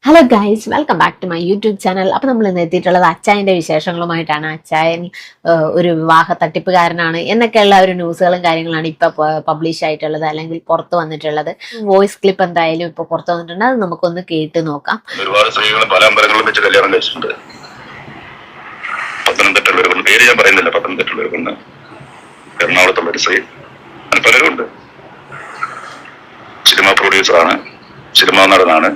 Hello guys, welcome back to my YouTube channel. അപ്പോൾ നമ്മൾ ഇന്ന് എത്തിയിട്ടുള്ളത് അച്ചായൻ്റെ വിശേഷങ്ങളുമായിട്ടാണ്. അച്ചായൻ ഒരു വിവാഹ തട്ടിപ്പുകാരനാണ് എന്നൊക്കെയുള്ള ഒരു ന്യൂസുകളും കാര്യങ്ങളാണ് ഇപ്പോൾ പബ്ലിഷ് ആയിട്ടുള്ളത്, അല്ലെങ്കിൽ പുറത്ത് വന്നിട്ടുള്ളത്. വോയിസ് ക്ലിപ്പ് എന്തായാലും ഇപ്പോൾ പുറത്ത് വന്നിട്ടുണ്ട്, അത് നമുക്കൊന്ന് കേട്ട് നോക്കാം. ഒരുപാട് സ്ത്രീകൾ പല അമ്പലങ്ങളിലും വെച്ച് കല്യാണം കഴിച്ചിട്ടുണ്ട്. പത്തനംതിട്ടുള്ളവർ, പേര് ഞാൻ പറയുന്നില്ല, പത്തനംതിട്ടുള്ളവർക്കുണ്ട്, എറണാകുളത്തുള്ളൊരു സ്ത്രീ, പലരും ഉണ്ട്. സിനിമ പ്രൊഡ്യൂസറാണ്, സിനിമാ നടനാണ്.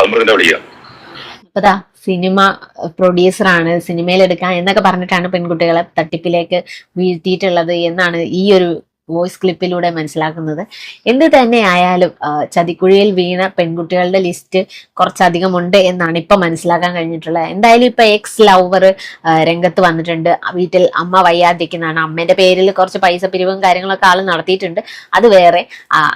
അപ്പതാ സിനിമ പ്രൊഡ്യൂസറാണ്, സിനിമയിൽ എടുക്കാം എന്നൊക്കെ പറഞ്ഞിട്ടാണ് പെൺകുട്ടികളെ തട്ടിപ്പിലേക്ക് വീഴ്ത്തിയിട്ടുള്ളത് എന്നാണ് ഈ ഒരു വോയിസ് ക്ലിപ്പിലൂടെ മനസ്സിലാക്കുന്നത്. എന്ത് തന്നെ ആയാലും ചതിക്കുഴിയിൽ വീണ പെൺകുട്ടികളുടെ ലിസ്റ്റ് കുറച്ചധികം ഉണ്ട് എന്നാണ് ഇപ്പൊ മനസ്സിലാക്കാൻ കഴിഞ്ഞിട്ടുള്ളത്. എന്തായാലും ഇപ്പൊ എക്സ് ലവർ രംഗത്ത് വന്നിട്ടുണ്ട്. വീട്ടിൽ അമ്മ വയ്യാതിരിക്കുന്നതാണ്, അമ്മേന്റെ പേരിൽ കുറച്ച് പൈസ പിരിവും കാര്യങ്ങളൊക്കെ ആൾ നടത്തിയിട്ടുണ്ട്. അത് വേറെ,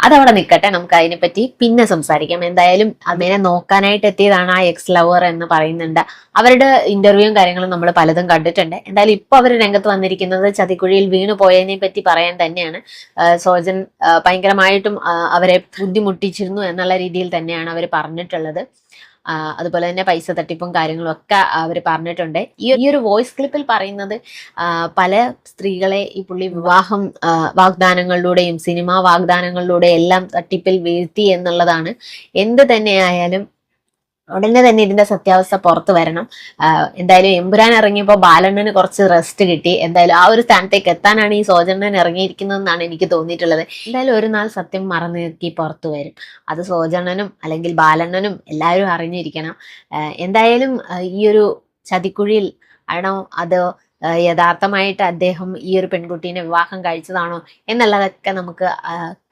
അതവിടെ നിൽക്കട്ടെ, നമുക്ക് അതിനെപ്പറ്റി പിന്നെ സംസാരിക്കാം. എന്തായാലും അമ്മേനെ നോക്കാനായിട്ട് എത്തിയതാണ് ആ എക്സ് ലവർ എന്ന് പറയുന്നുണ്ട്. അവരുടെ ഇന്റർവ്യൂവും കാര്യങ്ങളും നമ്മൾ പലതും കണ്ടിട്ടുണ്ട്. എന്തായാലും ഇപ്പൊ അവർ രംഗത്ത് വന്നിരിക്കുന്നത് ചതിക്കുഴിയിൽ വീണു പോയതിനെ പറ്റി പറയാൻ തന്നെയാണ്. സോജൻ ഭയങ്കരമായിട്ടും അവരെ ബുദ്ധിമുട്ടിച്ചിരുന്നു എന്നുള്ള രീതിയിൽ തന്നെയാണ് അവർ പറഞ്ഞിട്ടുള്ളത്. അതുപോലെ തന്നെ പൈസ തട്ടിപ്പും കാര്യങ്ങളും ഒക്കെ അവർ പറഞ്ഞിട്ടുണ്ട്. ഈ ഒരു വോയിസ് ക്ലിപ്പിൽ പറയുന്നത് പല സ്ത്രീകളെ ഈ പുള്ളി വിവാഹം വാഗ്ദാനങ്ങളിലൂടെയും സിനിമാ വാഗ്ദാനങ്ങളിലൂടെയും എല്ലാം തട്ടിപ്പിൽ വീഴ്ത്തി എന്നുള്ളതാണ്. എന്ത് തന്നെയായാലും ഉടനെ തന്നെ ഇതിന്റെ സത്യാവസ്ഥ പുറത്തു വരണം. എന്തായാലും എമ്പുരാൻ ഇറങ്ങിയപ്പോൾ ബാലണ്ണന് കുറച്ച് റെസ്റ്റ് കിട്ടി. എന്തായാലും ആ ഒരു സ്ഥാനത്തേക്ക് എത്താനാണ് ഈ സോജണ്ണൻ ഇറങ്ങിയിരിക്കുന്നതെന്നാണ് എനിക്ക് തോന്നിയിട്ടുള്ളത്. എന്തായാലും ഒരു നാൾ സത്യം മറന്നു നീക്കി പുറത്തു വരും. അത് സോജണ്ണനും അല്ലെങ്കിൽ ബാലണ്ണനും എല്ലാവരും അറിഞ്ഞിരിക്കണം. എന്തായാലും ഈ ഒരു ചതിക്കുഴിയിൽ ആണോ അതോ യഥാർത്ഥമായിട്ട് അദ്ദേഹം ഈ ഒരു പെൺകുട്ടീനെ വിവാഹം കഴിച്ചതാണോ എന്നുള്ളതൊക്കെ നമുക്ക്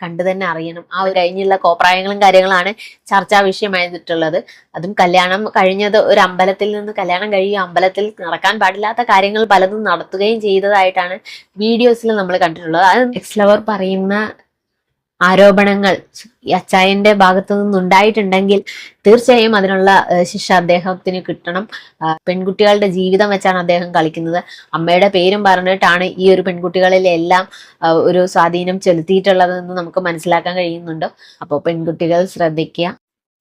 കണ്ടു തന്നെ അറിയണം. ആ ഒരു കഴിഞ്ഞുള്ള കോപ്രായങ്ങളും കാര്യങ്ങളാണ് ചർച്ചാ വിഷയമായിട്ടുള്ളത്. അതും കല്യാണം കഴിഞ്ഞത് ഒരു അമ്പലത്തിൽ നിന്ന് കല്യാണം കഴിയുക, അമ്പലത്തിൽ നടക്കാൻ പാടില്ലാത്ത കാര്യങ്ങൾ പലതും നടത്തുകയും ചെയ്തതായിട്ടാണ് വീഡിയോസിൽ നമ്മൾ കണ്ടിട്ടുള്ളത്. അത് എക്സ് ലവർ പറയുന്ന ആരോപണങ്ങൾ അച്ചായന്റെ ഭാഗത്തു നിന്നുണ്ടായിട്ടുണ്ടെങ്കിൽ തീർച്ചയായും അതിനുള്ള ശിക്ഷ അദ്ദേഹത്തിന് കിട്ടണം. പെൺകുട്ടികളുടെ ജീവിതം വെച്ചാണ് അദ്ദേഹം കളിക്കുന്നത്. അമ്മയുടെ പേരും പറഞ്ഞിട്ടാണ് ഈ ഒരു പെൺകുട്ടികളിലെല്ലാം ഒരു സ്വാധീനം ചെലുത്തിയിട്ടുള്ളതെന്ന് നമുക്ക് മനസ്സിലാക്കാൻ കഴിയുന്നുണ്ട്. അപ്പോൾ പെൺകുട്ടികൾ ശ്രദ്ധിക്കുക,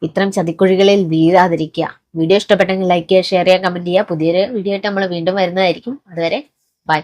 ഇത്തരം ചതിക്കുഴികളിൽ വീഴാതിരിക്കുക. വീഡിയോ ഇഷ്ടപ്പെട്ടെങ്കിൽ ലൈക്ക് ചെയ്യുക, ഷെയർ ചെയ്യുക, കമന്റ് ചെയ്യുക. പുതിയൊരു വീഡിയോ ആയിട്ട് നമ്മൾ വീണ്ടും വരുന്നതായിരിക്കും. അതുവരെ ബൈ.